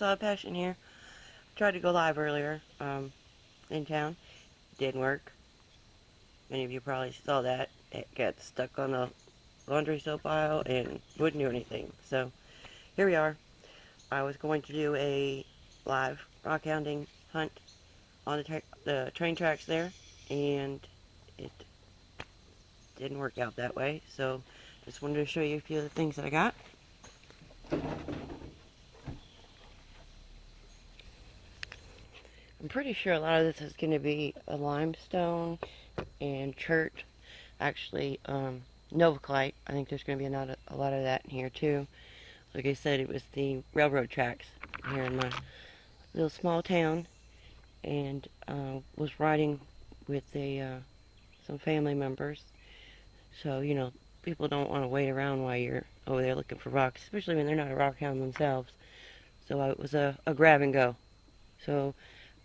saw a passion here. Tried to go live earlier, in town. Didn't work. Many of you probably saw that. It got stuck on the laundry soap aisle and wouldn't do anything. So here we are. I was going to do a live rock hounding hunt on the train tracks there, and it didn't work out that way. So just wanted to show you a few of the things that I got. I'm pretty sure a lot of this is going to be a limestone and chert. Actually, novaclite. I think there's going to be a lot of that in here too. Like I said, it was the railroad tracks here in my little small town, and was riding with some family members. So, you know, people don't want to wait around while you're over there looking for rocks, especially when they're not a rock hound themselves. So it was a grab and go. So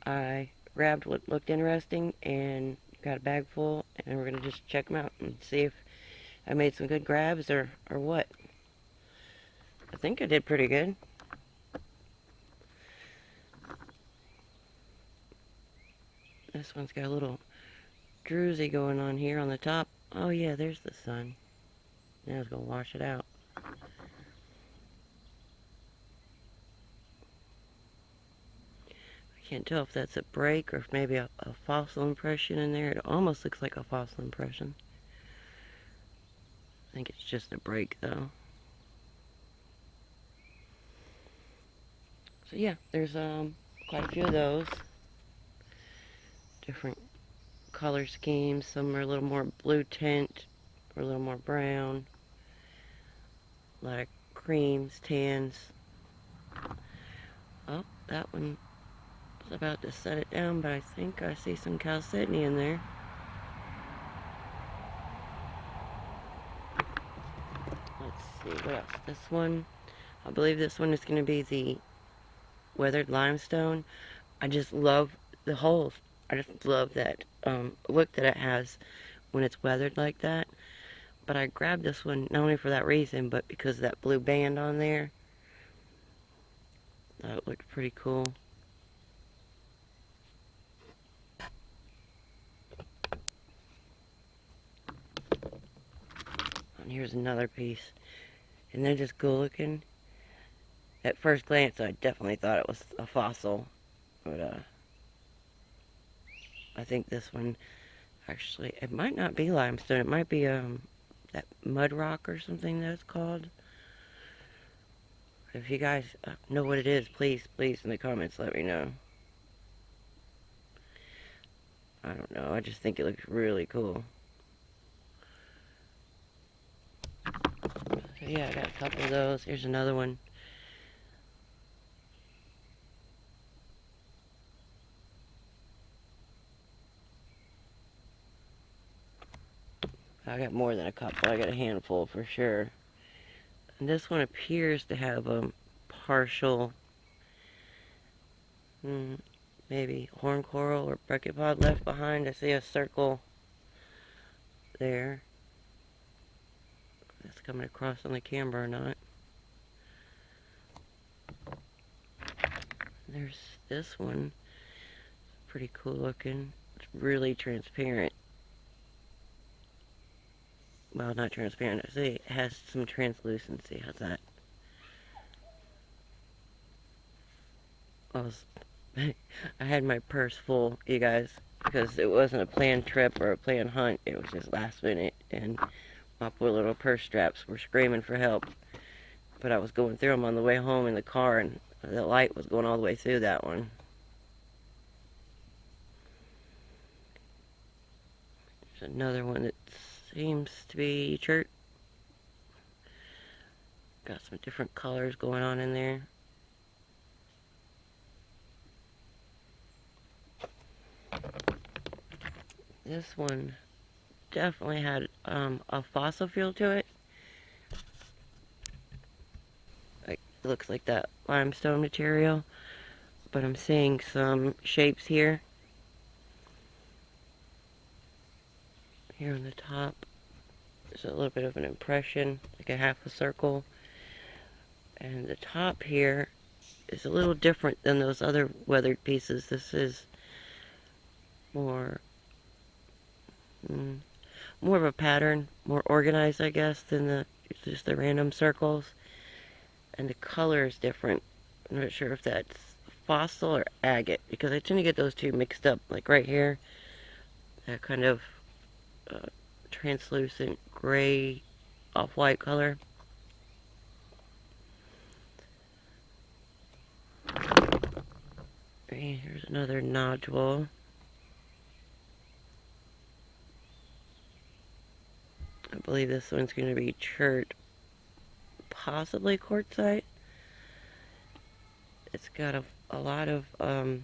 I grabbed what looked interesting and got a bag full, and we're going to just check them out and see if I made some good grabs or what. I think I did pretty good. This one's got a little druzy going on here on the top. Oh yeah, there's the sun. Now it's going to wash it out. I can't tell if that's a break or if maybe a fossil impression in there. It almost looks like a fossil impression. I think it's just a break though. So yeah, there's quite a few of those. Different color schemes. Some are a little more blue tint or a little more brown. A lot of creams, tans. Oh, that one was about to set it down, but I think I see some chalcedony in there. Let's see, what else? This one, I believe this one is going to be the weathered limestone. I just love the holes. I just love that look that it has when it's weathered like that. But I grabbed this one not only for that reason, but because of that blue band on there. That looked pretty cool. And here's another piece. And they're just cool looking. At first glance, I definitely thought it was a fossil. But I think this one, actually, it might not be limestone. It might be that mud rock or something that it's called. If you guys know what it is, please in the comments let me know. I don't know. I just think it looks really cool. So yeah, I got a couple of those. Here's another one. I got more than a couple. I got a handful for sure. And this one appears to have a partial, maybe horn coral or brachipod left behind. I see a circle there. If that's coming across on the camera or not. There's this one. Pretty cool looking. It's really transparent. Well, not transparent. I see it has some translucency. How's that? I had my purse full, you guys, because it wasn't a planned trip or a planned hunt. It was just last minute, and my poor little purse straps were screaming for help. But I was going through them on the way home in the car, and the light was going all the way through that one. There's another one that seems to be chert. Got some different colors going on in there. This one definitely had a fossil feel to it. Like, it looks like that limestone material, but I'm seeing some shapes here. Here on the top, there's a little bit of an impression, like a half a circle. And the top here is a little different than those other weathered pieces. This is more, more of a pattern, more organized, I guess, than just the random circles. And the color is different. I'm not sure if that's fossil or agate, because I tend to get those two mixed up. Like right here, that kind of translucent gray off-white color. And here's another nodule. I believe this one's going to be chert, possibly quartzite. It's got a lot of, I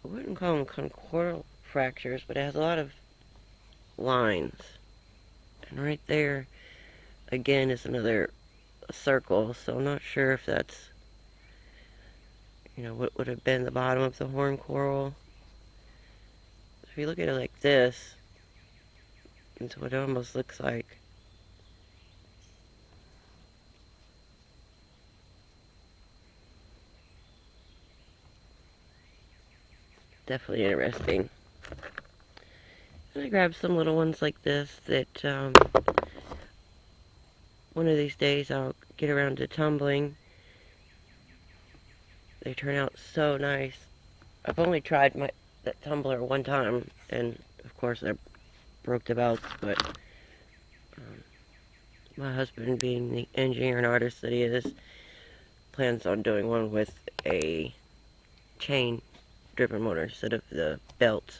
wouldn't call them concordal fractures, but it has a lot of lines. And right there, again, is another circle, so I'm not sure if that's, what would have been the bottom of the horn coral. If you look at it like this, it's what it almost looks like. Definitely interesting. And I grabbed some little ones like this that one of these days I'll get around to tumbling. They turn out so nice. I've only tried that tumbler one time, and of course I broke the belts, but my husband, being the engineer and artist that he is, plans on doing one with a chain driven motor instead of the belts.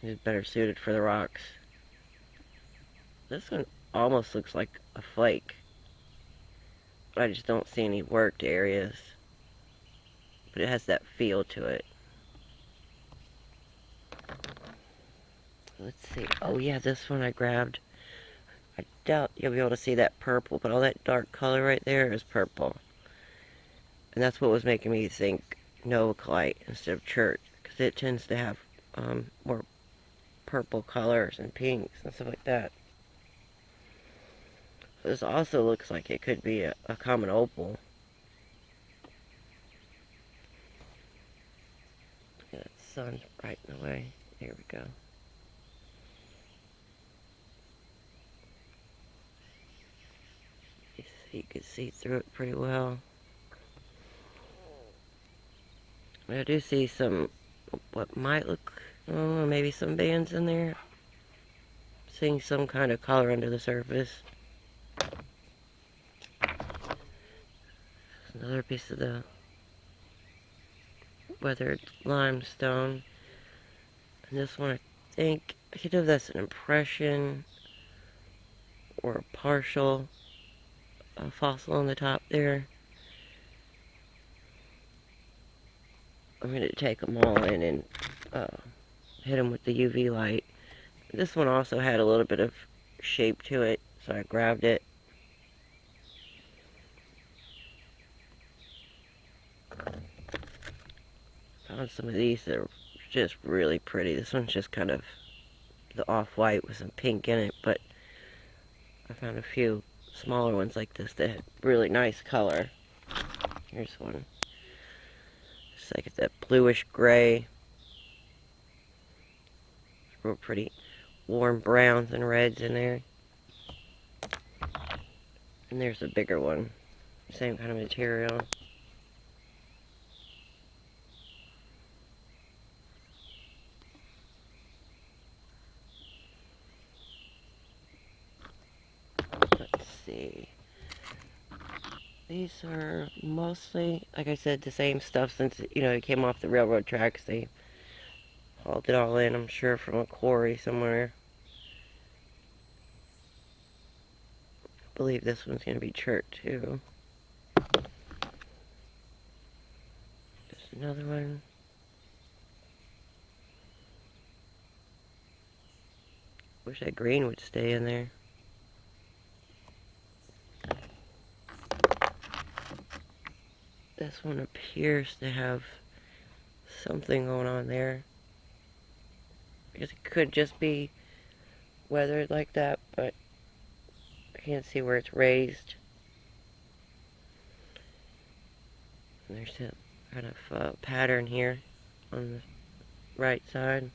He's better suited for the rocks. This one almost looks like a flake. I just don't see any worked areas. But it has that feel to it. Let's see. Oh yeah, this one I grabbed. I doubt you'll be able to see that purple, but all that dark color right there is purple. And that's what was making me think novaclite instead of chert, because it tends to have more purple colors and pinks and stuff like that. This also looks like it could be a common opal. Yeah, the sun's right in the way. There we go. You can see through it pretty well. I do see some, what might look, maybe some bands in there. Seeing some kind of color under the surface. Another piece of the weathered limestone. And this one, I think, I could have this an impression or a partial fossil on the top there. I'm going to take them all in and hit them with the UV light. This one also had a little bit of shape to it, so I grabbed it. Found some of these that are just really pretty. This one's just kind of the off-white with some pink in it, but I found a few smaller ones like this that had really nice color. Here's one. Just like that bluish gray. Real pretty warm browns and reds in there. And there's a bigger one. Same kind of material. Let's see. These are mostly, like I said, the same stuff since, it came off the railroad tracks. They hauled it all in, I'm sure, from a quarry somewhere. I believe this one's going to be chert too. There's another one. Wish that green would stay in there. This one appears to have something going on there. I guess it could just be weathered like that, but I can't see where it's raised. And there's a kind of pattern here on the right side.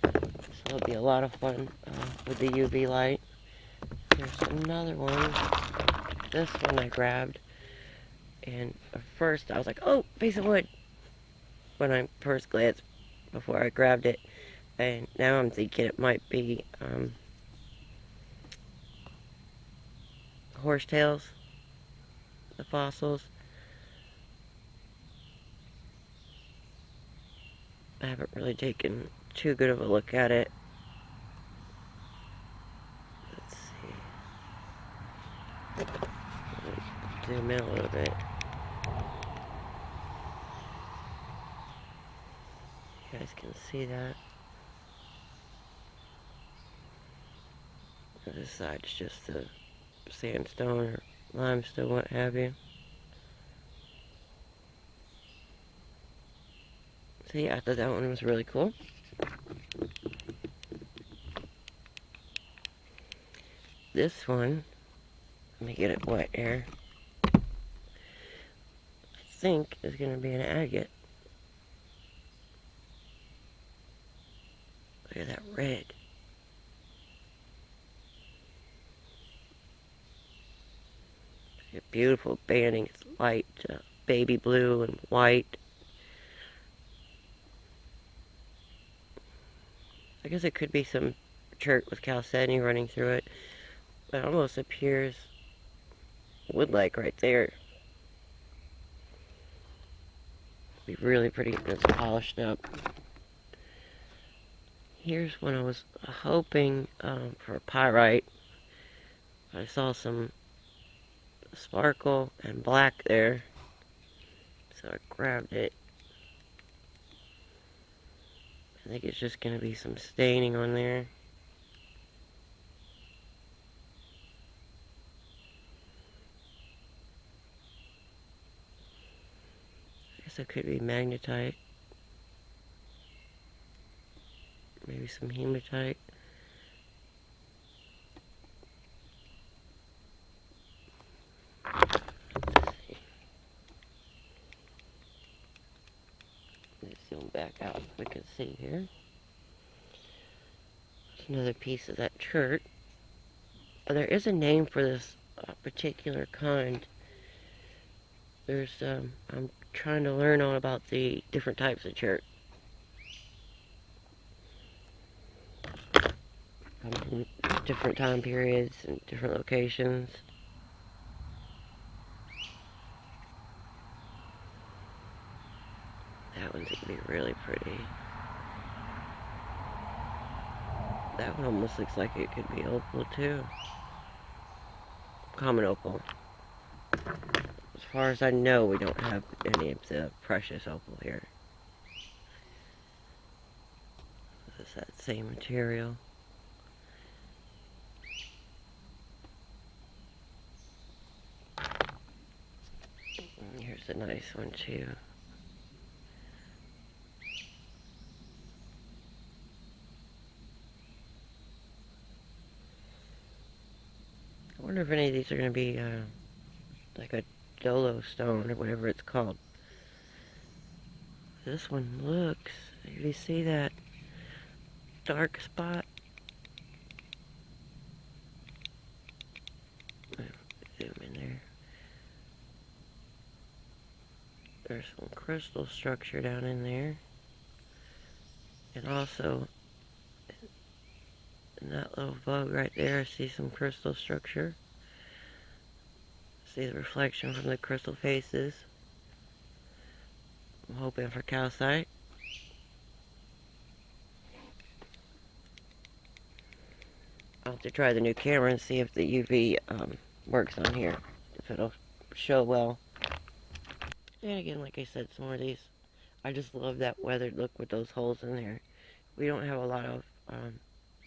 So it'll be a lot of fun with the UV light. There's another one. This one I grabbed. And at first I was like, oh, piece of wood. When I first glanced before I grabbed it. And now I'm thinking it might be horsetails, the fossils. I haven't really taken too good of a look at it. Let's see. Zoom in a little bit. You guys can see that. This side's just the sandstone or limestone, what have you. So yeah, I thought that one was really cool. This one, let me get it wet here. I think is going to be an agate. Look at that red. It's a beautiful banding. It's light baby blue and white. I guess it could be some chert with chalcedony running through it. It almost appears wood-like right there. Be really pretty when it's polished up. Here's when I was hoping for a pyrite. I saw some sparkle and black there, so I grabbed it. I think it's just going to be some staining on there. I guess it could be magnetite. Maybe some hematite. Let's zoom back out so we can see here. There's another piece of that chert. There is a name for this particular kind. There's, I'm trying to learn all about the different types of chert. From different time periods and different locations. That one's going to be really pretty. That one almost looks like it could be opal too. Common opal. As far as I know, we don't have any of the precious opal here. It's that same material. And here's a nice one too. I wonder if any of these are going to be like a dolo stone or whatever it's called. This one looks, if you see that dark spot, zoom in there. There's some crystal structure down in there. And also, in that little bug right there, I see some crystal structure. See the reflection from the crystal faces. I'm hoping for calcite. I'll have to try the new camera and see if the UV works on here. If it'll show well. And again, like I said, some more of these. I just love that weathered look with those holes in there. We don't have a lot of,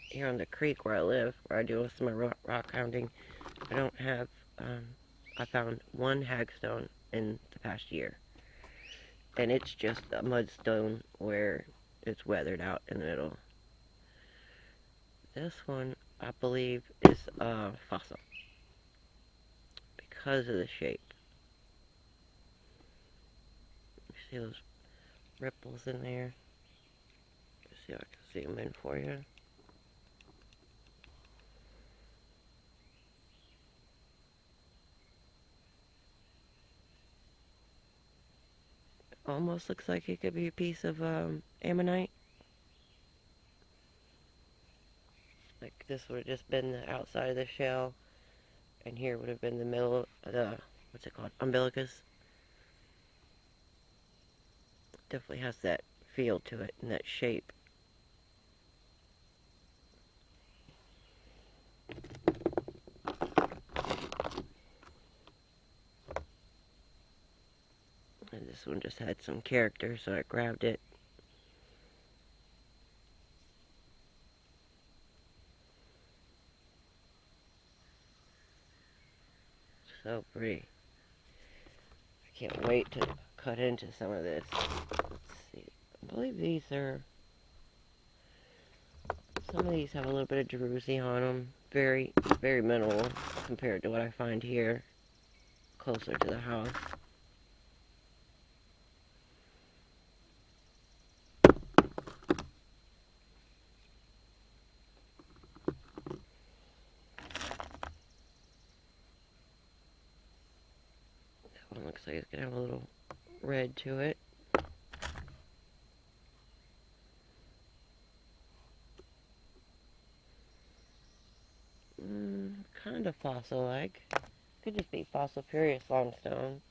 here on the creek where I live, where I do most of my rock hounding, I don't have, I found one hagstone in the past year. And it's just a mudstone where it's weathered out in the middle. This one, I believe, is a fossil. because of the shape. You see those ripples in there? Let's see if I can zoom in for you. Almost looks like it could be a piece of ammonite. Like this would have just been the outside of the shell, and here would have been the middle of the, what's it called, umbilicus. Definitely has that feel to it and that shape. And this one just had some character, so I grabbed it. So pretty. I can't wait to cut into some of this. Let's see. I believe these are, some of these have a little bit of druzy on them. Very, very minimal compared to what I find here, closer to the house. That one looks like it's gonna have a little red to it. Kind of fossil-like. Could just be fossil-furious limestone.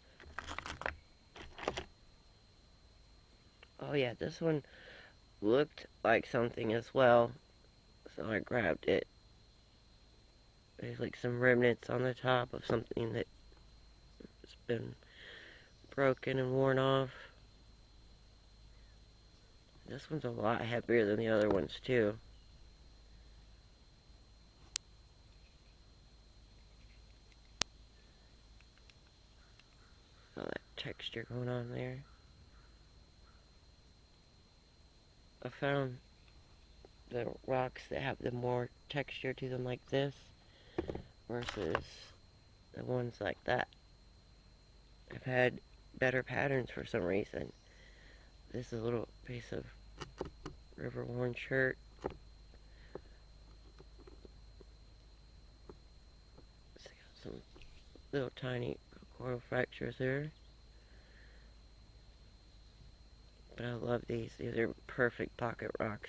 Oh yeah, this one looked like something as well, so I grabbed it. There's like some remnants on the top of something that has been broken and worn off. This one's a lot heavier than the other ones too. All that texture going on there. I found the rocks that have the more texture to them like this versus the ones like that. I've had better patterns for some reason. This is a little piece of river-worn chert. It's got some little tiny coral fractures there. But I love these. These are perfect pocket rocks.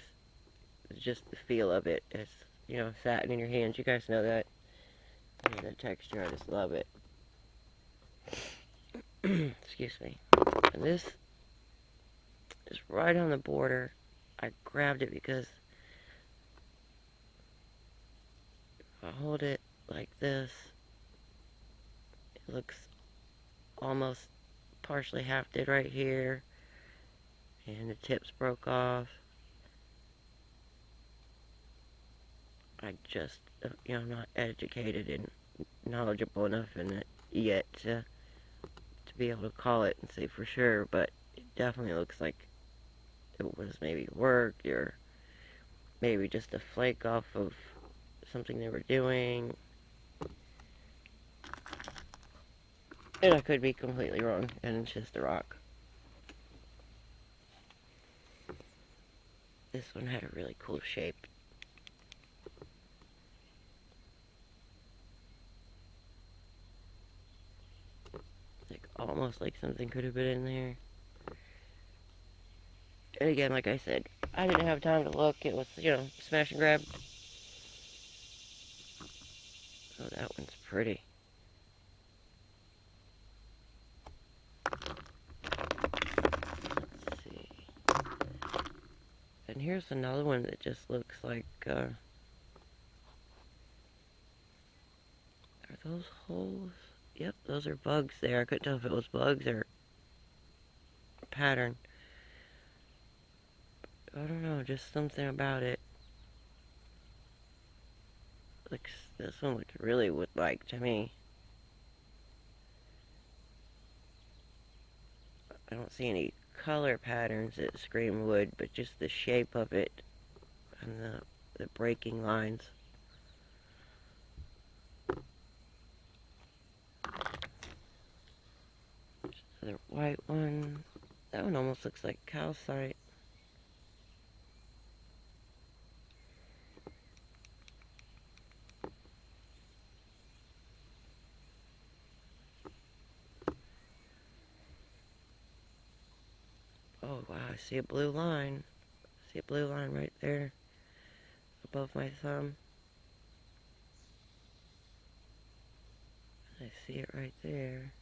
It's just the feel of it. It's, you know, satin in your hands. You guys know that. And the texture, I just love it. Excuse me. And this is right on the border. I grabbed it because if I hold it like this, it looks almost partially hafted right here. And the tips broke off. I just, you know, I'm not educated and knowledgeable enough in it yet to be able to call it and say for sure, but it definitely looks like it was maybe work or maybe just a flake off of something they were doing. And I could be completely wrong, and it's just a rock. This one had a really cool shape. Like, almost like something could have been in there. And again, like I said, I didn't have time to look. It was, you know, smash and grab. Oh, that one's pretty. Let's see. And here's another one that just looks like, are those holes? Yep, those are bugs there. I couldn't tell if it was bugs or a pattern. I don't know, just something about it. Looks, this one looks really wood-like to me. I don't see any color patterns that scream wood, but just the shape of it and the breaking lines. Other white one. That one almost looks like calcite. Oh wow, I see a blue line. I see a blue line right there above my thumb. I see it right there.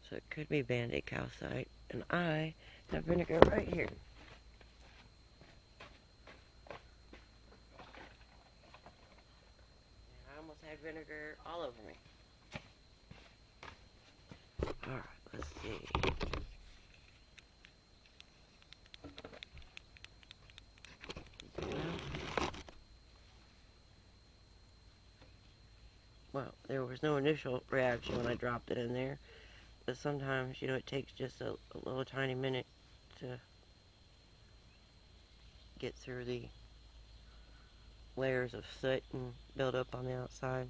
So it could be banded calcite. And I have vinegar right here. I almost had vinegar all over me. Alright, let's see. Well, there was no initial reaction when I dropped it in there. But sometimes, you know, it takes just a little tiny minute to get through the layers of soot and build up on the outside.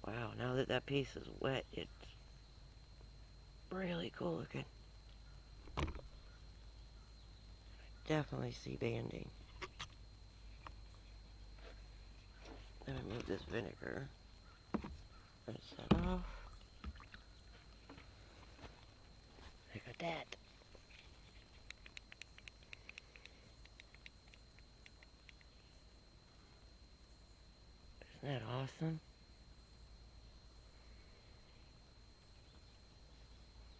Wow, now that that piece is wet, it's really cool looking. Definitely see banding. Let me move this vinegar. Rinse that off. Look at that. Isn't that awesome?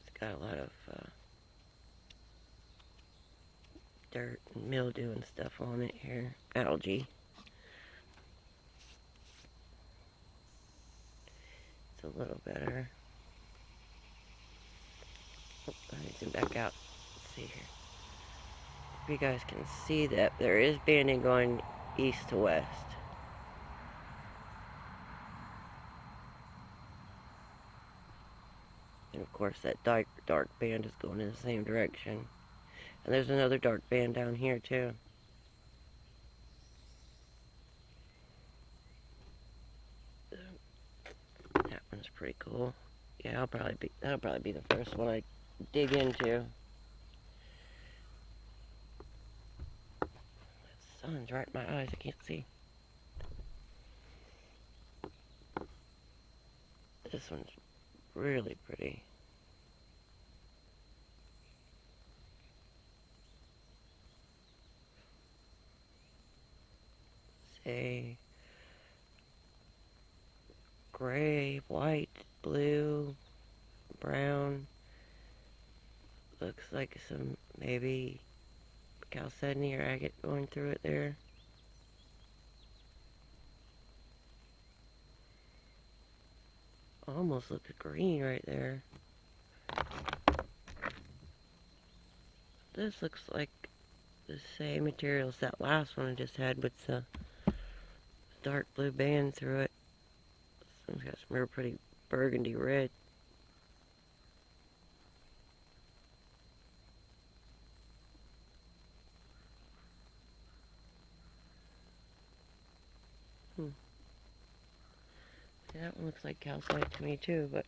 It's got a lot of dirt and mildew and stuff on it here. Algae. It's a little better. Oh, I need to zoom back out. Let's see here. If you guys can see that, there is banding going east to west. And of course that dark band is going in the same direction. And there's another dark band down here too. That one's pretty cool. Yeah, that'll probably be the first one I dig into. The sun's right in my eyes, I can't see. This one's really pretty. Say gray, white, blue, brown. Looks like some maybe chalcedony or agate going through it there. Almost looks green right there. This looks like the same material as that last one I just had with the dark blue band through it. This one's got some real pretty burgundy red. Yeah, that one looks like calcite to me too, but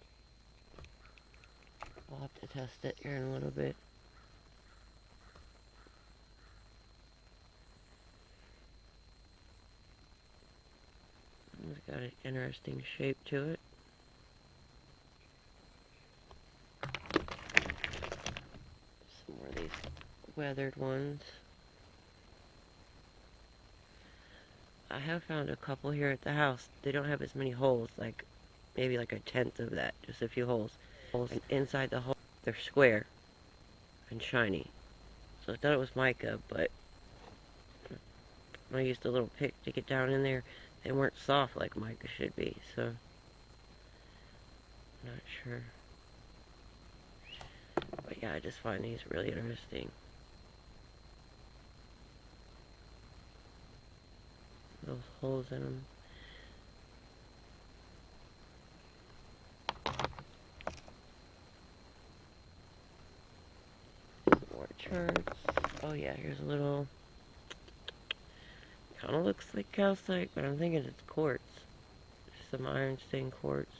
I'll have to test it here in a little bit. It's got an interesting shape to it. Some more of these weathered ones. I have found a couple here at the house. They don't have as many holes, like maybe like a tenth of that, just a few holes. And inside the hole, they're square and shiny. So I thought it was mica, but when I used a little pick to get down in there, they weren't soft like mica should be, so I'm not sure. But yeah, I just find these really interesting. Those holes in them. More charts. Oh yeah, here's a little Kind of looks like calcite, but I'm thinking it's quartz. Some iron stained quartz.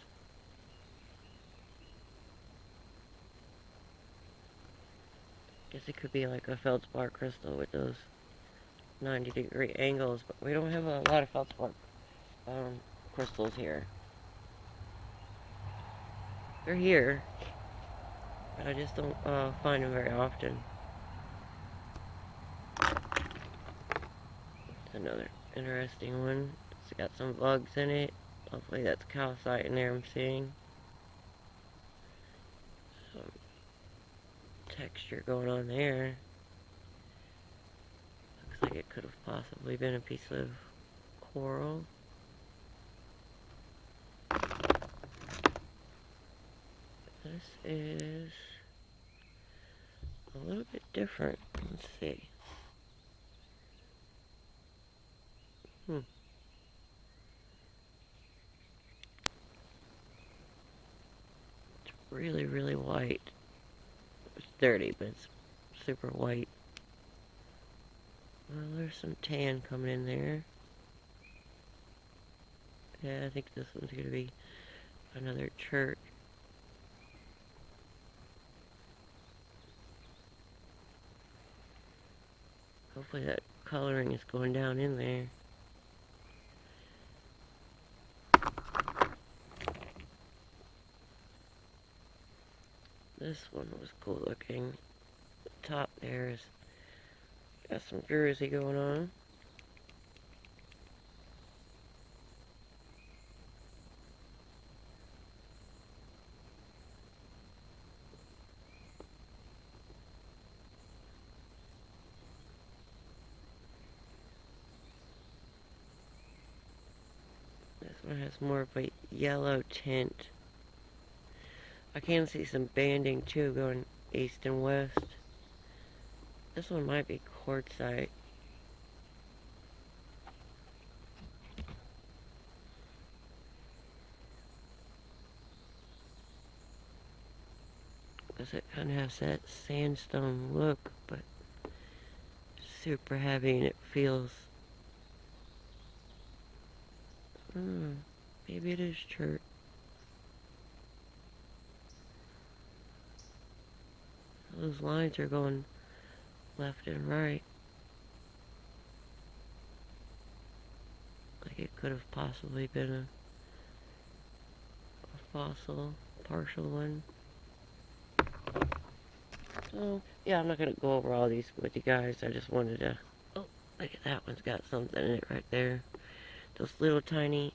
Guess it could be like a feldspar crystal with those 90-degree angles, but we don't have a lot of feldspar crystals here. They're here, but I just don't find them very often. It's another interesting one. It's got some bugs in it. Hopefully that's calcite in there I'm seeing. Some texture going on there. Looks like it could have possibly been a piece of coral. This is a little bit different. Let's see. It's really, really white. It's dirty, but it's super white. Well, there's some tan coming in there. Yeah, I think this one's going to be another chert. Hopefully that coloring is going down in there. This one was cool looking. The top there is got some druzy going on. This one has more of a yellow tint. I can see some banding too going east and west. This one might be quartzite. Because it kind of has that sandstone look, but super heavy, and it feels... maybe it is chert. Those lines are going left and right. Like it could have possibly been a fossil, partial one. So, yeah, I'm not going to go over all these with you guys. I just wanted to... Oh, look at that one's got something in it right there. Those little tiny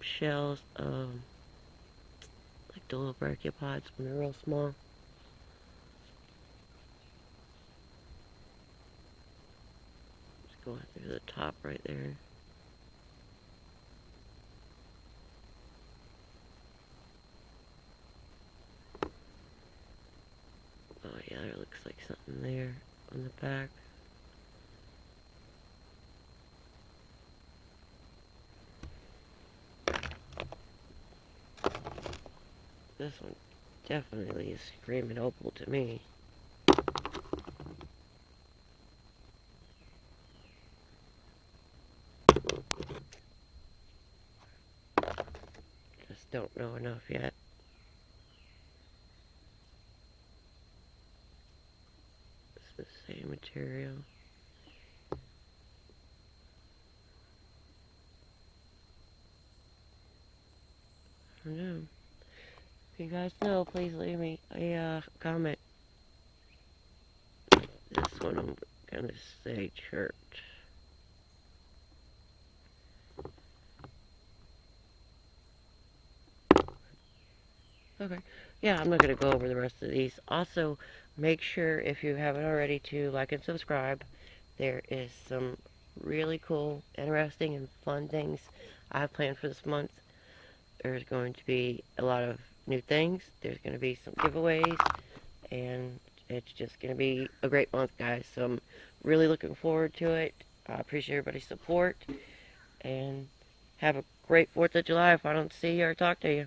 shells, like the little brachiopods when they're real small. Just going through the top right there. Oh yeah, there looks like something there on the back. This one definitely is screaming opal to me. Just don't know enough yet. It's the same material. I don't know. If you guys know, please leave me a comment. This one I'm gonna say chert. Okay. Yeah, I'm not going to go over the rest of these. Also, make sure, if you haven't already, to like and subscribe. There is some really cool, interesting, and fun things I have planned for this month. There's going to be a lot of new things. There's going to be some giveaways. And it's just going to be a great month, guys. So I'm really looking forward to it. I appreciate everybody's support. And have a great 4th of July if I don't see you or talk to you.